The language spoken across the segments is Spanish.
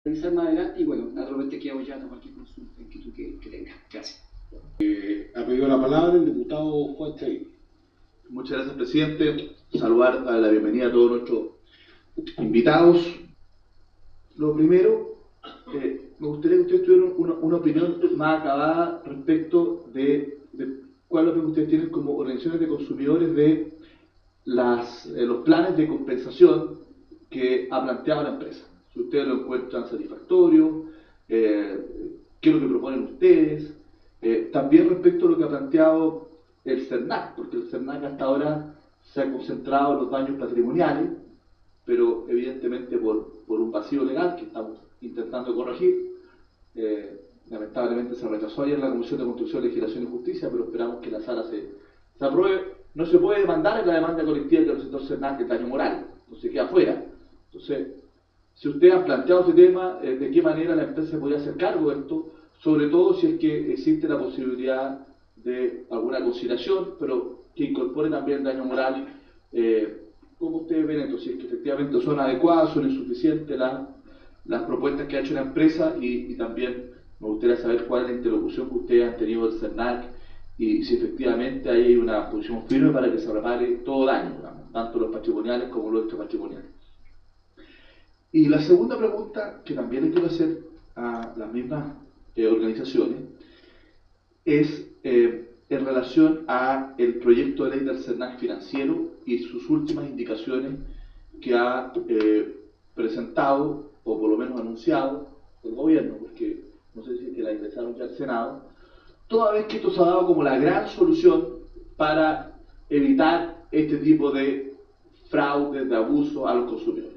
revisar más adelante y bueno, naturalmente quedamos ya a cualquier consulta, inquietud que tenga. Gracias. Ha pedido la palabra el diputado Juan Chay. Muchas gracias, presidente. Saludar a la bienvenida a todos nuestros invitados. Lo primero, me gustaría que ustedes tuvieran una opinión más acabada respecto de cuál es lo que ustedes tienen como organizaciones de consumidores de los planes de compensación que ha planteado la empresa. Si ustedes lo encuentran satisfactorio, qué es lo que proponen ustedes. También respecto a lo que ha planteado el CERNAC, porque el CERNAC hasta ahora se ha concentrado en los daños patrimoniales, pero evidentemente por un vacío legal que estamos intentando corregir. Lamentablemente se rechazó ayer en la Comisión de Construcción, Legislación y Justicia, pero esperamos que la sala se apruebe. No se puede demandar en la demanda colectiva del sector CERNAC el daño moral, entonces queda fuera. Entonces, si ustedes han planteado este tema, de qué manera la empresa se podría hacer cargo de esto, sobre todo si es que existe la posibilidad de alguna conciliación, pero que incorpore también el daño moral. ¿Cómo ustedes ven esto? Si es que efectivamente son adecuadas, son insuficientes las propuestas que ha hecho la empresa, y también me gustaría saber cuál es la interlocución que ustedes han tenido del CERNAC y si efectivamente hay una posición firme para que se repare todo daño, digamos, tanto los patrimoniales como los extrapatrimoniales. Y la segunda pregunta, que también le quiero hacer a las mismas organizaciones, es en relación a el proyecto de ley del CERNAC financiero y sus últimas indicaciones que ha presentado, o por lo menos anunciado, el gobierno, porque no sé si es que la ingresaron ya al Senado, toda vez que esto se ha dado como la gran solución para evitar este tipo de fraudes, de abuso a los consumidores.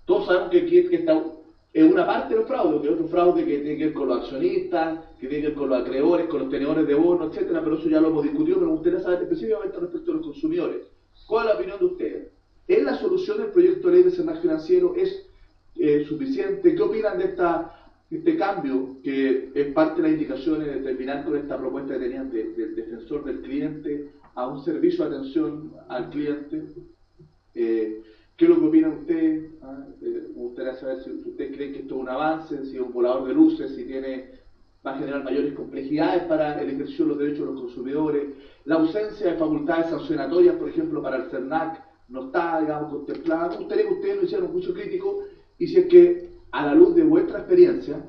Todos sabemos que aquí está es una parte de los fraudes, que es otro fraude que tiene que ver con los accionistas, que tiene que ver con los acreedores, con los tenedores de bonos, etcétera, pero eso ya lo hemos discutido, pero me gustaría saber específicamente respecto a los consumidores. ¿Cuál es la opinión de ustedes? ¿Es la solución del proyecto de ley de CERNAC financiero? ¿Es suficiente? ¿Qué opinan de este cambio, que es parte de las indicaciones de terminar con esta propuesta que tenían del defensor del cliente a un servicio de atención al cliente? ¿Qué es lo que opinan ustedes? Me gustaría saber si ustedes creen que esto es un avance, si es un volador de luces, si va a generar mayores complejidades para el ejercicio de los derechos de los consumidores. La ausencia de facultades sancionatorias, por ejemplo, para el CERNAC, no está, digamos, contemplada. Me gustaría que ustedes nos hicieran un juicio crítico, y si es que, a la luz de vuestra experiencia,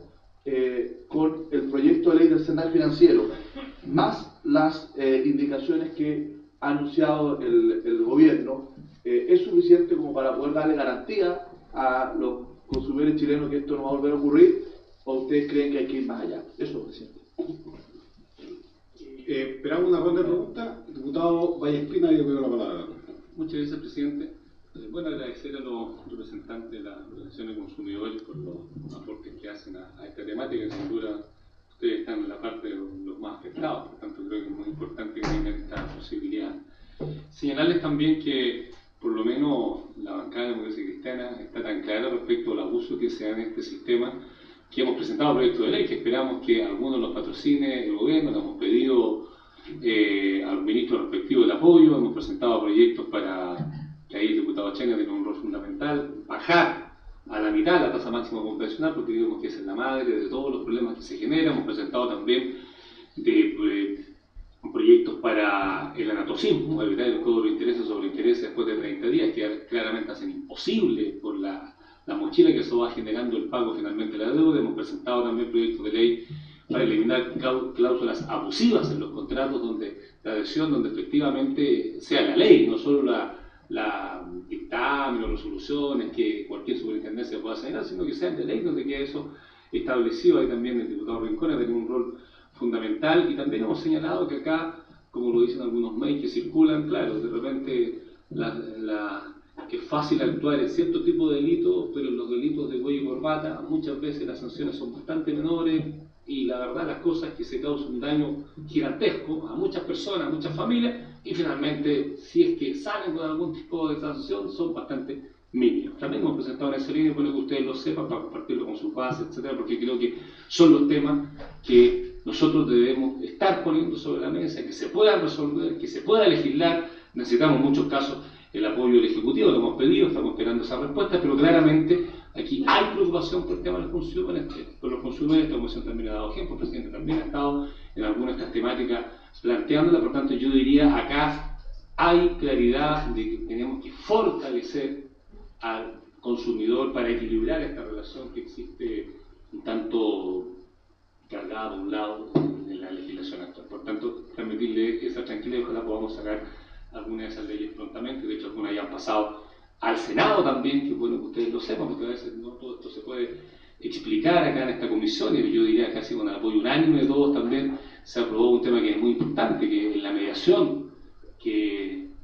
con el proyecto de ley del CERNAC financiero, más las indicaciones que ha anunciado el gobierno, es suficiente como para poder darle garantía a los consumidores chilenos que esto no va a volver a ocurrir, o ustedes creen que hay que ir más allá. Eso, presidente. Esperamos una ronda de preguntas. Diputado Vallespina, yo pido la palabra. Muchas gracias, presidente. Bueno, agradecer a los representantes de la Organización de Consumidores por los aportes que hacen a esta temática, que sin duda ustedes están en la parte de los más afectados, por tanto creo que es muy importante que tengan esta posibilidad. Señalarles también que por lo menos la bancada de Democracia Cristiana está tan clara respecto al abuso que se da en este sistema, que hemos presentado proyectos de ley, que esperamos que algunos los patrocine el gobierno, que hemos pedido al ministro respectivo el apoyo, hemos presentado proyectos para que ahí el diputado Chena tiene un rol fundamental, bajar a la mitad la tasa máxima convencional, porque creemos que esa es la madre de todos los problemas que se generan. Hemos presentado también proyectos para el anatocismo, evitar el cobro de intereses sobre intereses después de 30 días, que claramente hacen imposible por la mochila que eso va generando el pago finalmente de la deuda. Hemos presentado también proyectos de ley para eliminar cláusulas abusivas en los contratos, donde la adhesión, donde efectivamente sea la ley, no solo la dictamen o resoluciones que cualquier superintendencia pueda señalar, sino que sean de ley, donde quede eso establecido. Ahí también el diputado Rincón ha tenido un rol fundamental, y también hemos señalado que acá, como lo dicen algunos mails que circulan, claro, de repente que es fácil actuar en cierto tipo de delitos, pero en los delitos de cuello y corbata muchas veces las sanciones son bastante menores, y la verdad las cosas es que se causa un daño gigantesco a muchas personas, a muchas familias, y finalmente si es que salen con algún tipo de sanción son bastante mínimos. También hemos presentado en esa línea, bueno, que ustedes lo sepan para compartirlo con sus bases, etcétera, porque creo que son los temas que nosotros debemos estar poniendo sobre la mesa, que se puedan resolver, que se pueda legislar. Necesitamos en muchos casos el apoyo del Ejecutivo, lo hemos pedido, estamos esperando esa respuesta, pero claramente Aquí hay preocupación por el tema de los consumidores, esta comisión también ha dado ejemplo, el presidente también ha estado en algunas de estas temáticas planteándola, por tanto yo diría acá hay claridad de que tenemos que fortalecer al consumidor para equilibrar esta relación que existe un tanto cargada de un lado en la legislación actual. Por tanto, transmitirle esa tranquilidad y ojalá podamos sacar algunas de esas leyes prontamente. De hecho, algunas ya han pasado al Senado también, que bueno que ustedes lo sepan, porque a veces no todo esto se puede explicar acá en esta comisión, y yo diría casi con el apoyo unánime de todos también se aprobó un tema que es muy importante, que es la mediación,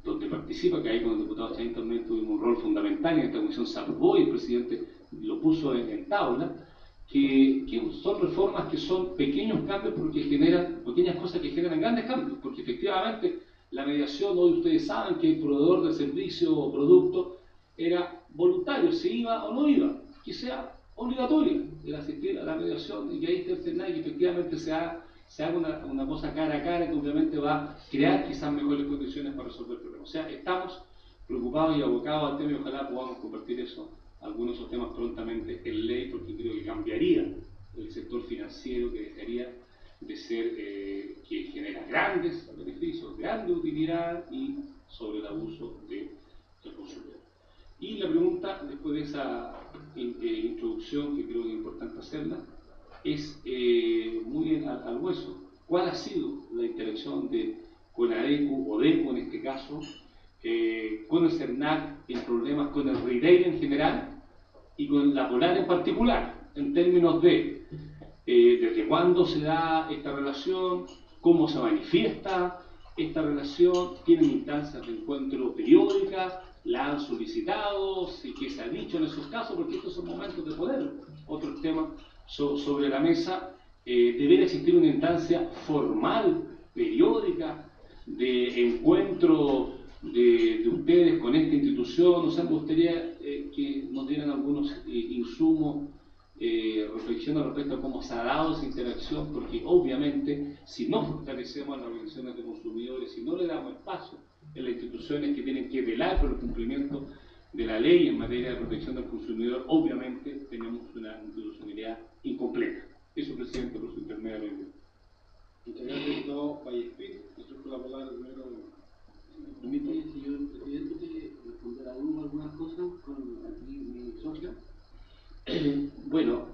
donde participa, que ahí con el diputado Chaín también tuvimos un rol fundamental, en esta comisión se aprobó y el presidente lo puso en tabla, que son reformas que son pequeños cambios porque generan, pequeñas cosas que generan grandes cambios, porque efectivamente la mediación, hoy ustedes saben que el proveedor de servicio o producto era voluntario, se iba o no iba, que sea obligatoria el asistir a la mediación y que ahí esté el SENAI, que efectivamente se haga una cosa cara a cara que obviamente va a crear quizás mejores condiciones para resolver el problema. O sea, estamos preocupados y abocados al tema y ojalá podamos convertir algunos de esos temas prontamente en ley, porque creo que cambiaría el sector financiero, que dejaría de ser, que genera grandes beneficios, grande utilidad y sobre el abuso del consumidor. Y la pregunta, después de esa introducción, que creo que es importante hacerla, es muy al hueso. ¿Cuál ha sido la interacción con ADECO o DECO en este caso, con el CERNAC en problemas con el retail en general y con la Polar en particular, en términos de desde cuándo se da esta relación, cómo se manifiesta esta relación, tienen instancias de encuentro periódicas, la han solicitado, qué se ha dicho en esos casos, porque estos son momentos de poder. Otro tema sobre la mesa, debería existir una instancia formal, periódica, de encuentro de ustedes con esta institución. O sea, me gustaría que nos dieran algunos insumos, reflexiones respecto a cómo se ha dado esa interacción, porque obviamente si no fortalecemos a las organizaciones de consumidores, si no le damos espacio en las instituciones que tienen que velar por el cumplimiento de la ley en materia de protección del consumidor, obviamente tenemos una institucionalidad incompleta. Eso, presidente, por su intermedio. Muchas gracias, diputado Vallespín. Nosotros con la palabra primero. Permite, señor presidente, que responder a algunas cosas con aquí mi socio. Bueno,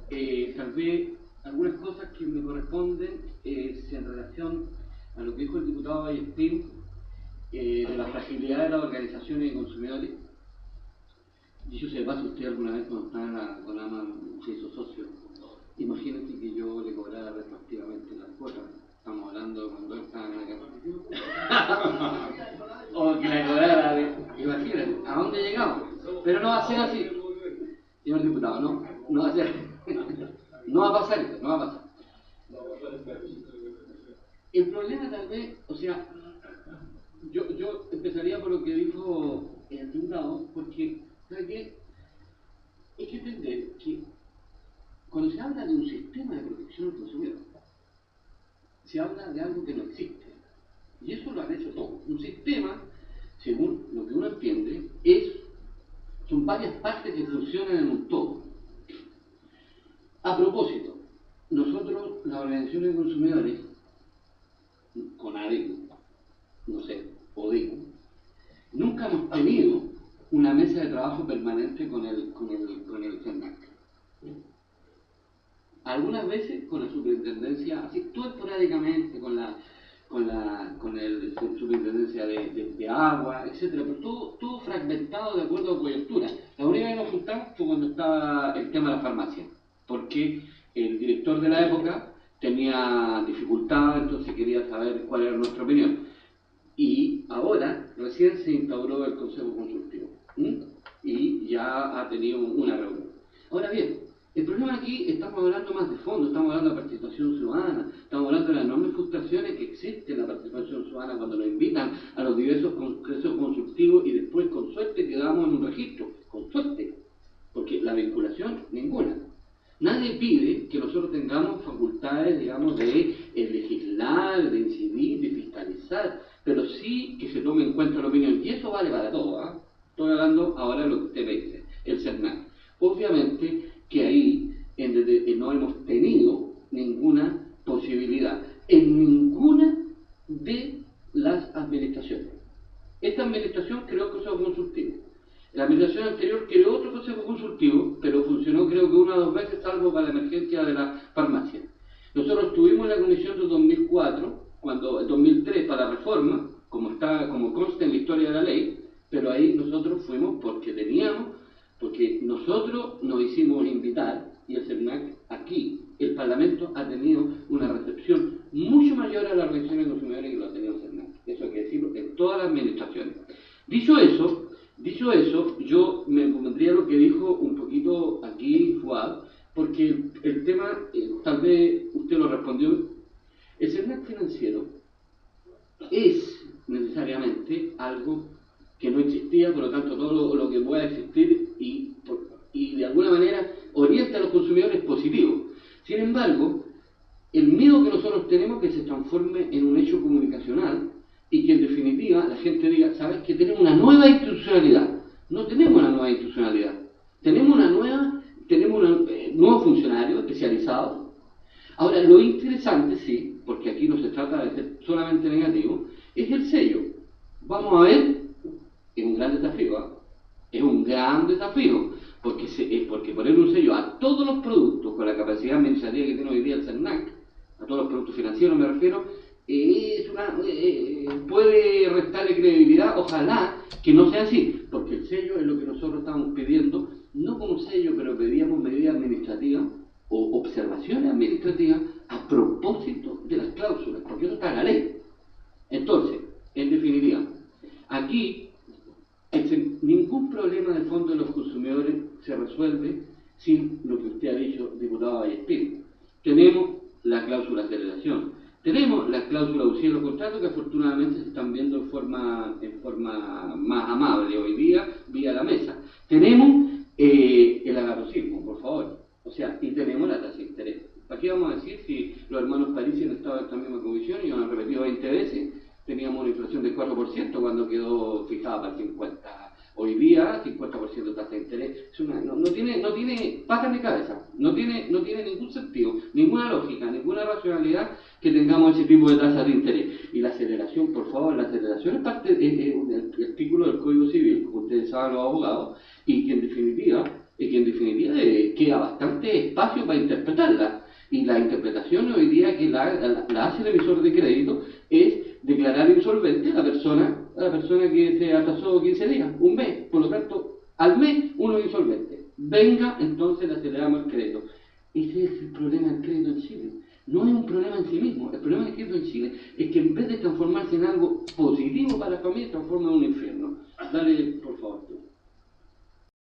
tal vez algunas cosas que me corresponden en relación a lo que dijo el diputado Vallespín de la fragilidad de las organizaciones de consumidores. Dicho sea de paso, usted alguna vez cuando estaba en la CONAMA se hizo socio. Imagínate que yo le cobrara retroactivamente las cuotas. Estamos hablando de cuando él estaba en la casa. O que le cobrara, imagínate, ¿a dónde llegamos? Pero no va a ser así, señor diputado, no va a ser. No va a pasar esto, no va a pasar. El problema tal vez, o sea, yo empezaría por lo que dijo el diputado, porque, ¿sabe qué? Hay que entender que cuando se habla de un sistema de protección al consumidor, se habla de algo que no existe. Y eso lo han hecho todos. Un sistema, según lo que uno entiende, son varias partes que funcionan en un todo. A propósito, nosotros, las organizaciones de consumidores, con ADECO, no sé, ODECO, nunca hemos tenido una mesa de trabajo permanente con el CERNAC. Algunas veces con la superintendencia, así todo esporádicamente, con la superintendencia de agua, etcétera, pero todo fragmentado de acuerdo a coyuntura. La única vez que nos juntamos fue cuando estaba el tema de la farmacia, porque el director de la época tenía dificultades, entonces quería saber cuál era nuestra opinión. Y ahora recién se instauró el Consejo Consultivo y ya ha tenido una reunión. Ahora bien, el problema aquí, estamos hablando más de fondo, estamos hablando de participación ciudadana, estamos hablando de las enormes frustraciones que existen en la participación ciudadana cuando nos invitan a los diversos congresos consultivos y después con suerte quedamos en un registro, con suerte, porque la vinculación ninguna. Nadie pide que nosotros tengamos facultades, digamos, de legislar, de incidir, de fiscalizar, pero sí que se tome en cuenta la opinión, y eso vale para todo, ¿eh? Estoy hablando ahora de lo que usted me dice, el CERNAC. Obviamente que ahí no hemos tenido ninguna posibilidad en ninguna de las administraciones. Esta administración creó consejo consultivo. La administración anterior creó otro consejo consultivo, pero funcionó creo que 1 o 2 veces, salvo para la emergencia de la farmacia. Nosotros tuvimos la comisión de 2004, en 2003 para la reforma, como consta en la historia de la ley, pero ahí nosotros fuimos porque nosotros nos hicimos invitar, y el CERNAC aquí, el Parlamento ha tenido una recepción mucho mayor a las organizaciones de consumidores que lo ha tenido el CERNAC. Eso hay que decirlo en todas las administraciones. Dicho eso, yo me pondría lo que dijo un poquito aquí Fuad, porque el tema, tal vez usted lo respondió, el CERNAC financiero es necesariamente algo que no existía, por lo tanto todo lo que pueda existir y de alguna manera orienta a los consumidores positivo. Sin embargo, el miedo que nosotros tenemos es que se transforme en un hecho comunicacional y que en definitiva la gente diga, ¿sabes que tenemos una nueva institucionalidad? No tenemos una nueva institucionalidad, tenemos nuevos funcionarios especializados. Ahora, lo interesante, sí, porque aquí no se trata de ser solamente negativo, es el sello. Vamos a ver, es un gran desafío, ¿eh? Es un gran desafío, porque poner un sello a todos los productos con la capacidad administrativa que tiene hoy día el CERNAC, a todos los productos financieros me refiero, puede restarle credibilidad. Ojalá que no sea así, porque el sello es lo que nosotros estamos pidiendo, no como sello, pero pedíamos medidas administrativas o observaciones administrativas a propósito de las cláusulas, porque eso está en la ley. Entonces, en definitiva, aquí ningún problema de fondo de los consumidores se resuelve sin lo que usted ha dicho, diputado Vallespín. Tenemos la cláusula de aceleración, tenemos la cláusula de uso de los contratos que afortunadamente se están viendo en forma más amable hoy día vía la mesa. Tenemos el agarrosismo, por favor, o sea, y tenemos la tasa de interés. ¿Para qué vamos a decir si los hermanos Parisi han estado en esta misma comisión y han repetido 20 veces? Teníamos una inflación del 4% cuando quedó fijada para el 50%. Hoy día, 50% de tasa de interés. No tiene patas de cabeza, no tiene ningún sentido, ninguna lógica, ninguna racionalidad que tengamos ese tipo de tasas de interés. Y la aceleración, por favor, la aceleración es parte de un artículo del Código Civil, como ustedes saben los abogados, y que en definitiva queda bastante espacio para interpretarla. Y la interpretación hoy día que la hace el emisor de crédito es declarar insolvente a la persona que se atrasó 15 días, un mes. Por lo tanto, al mes uno es insolvente. Venga, entonces le aceleramos el crédito. Ese es el problema del crédito en Chile. No es un problema en sí mismo. El problema del crédito en Chile es que en vez de transformarse en algo positivo para la familia, transforma en un infierno. Dale, por favor.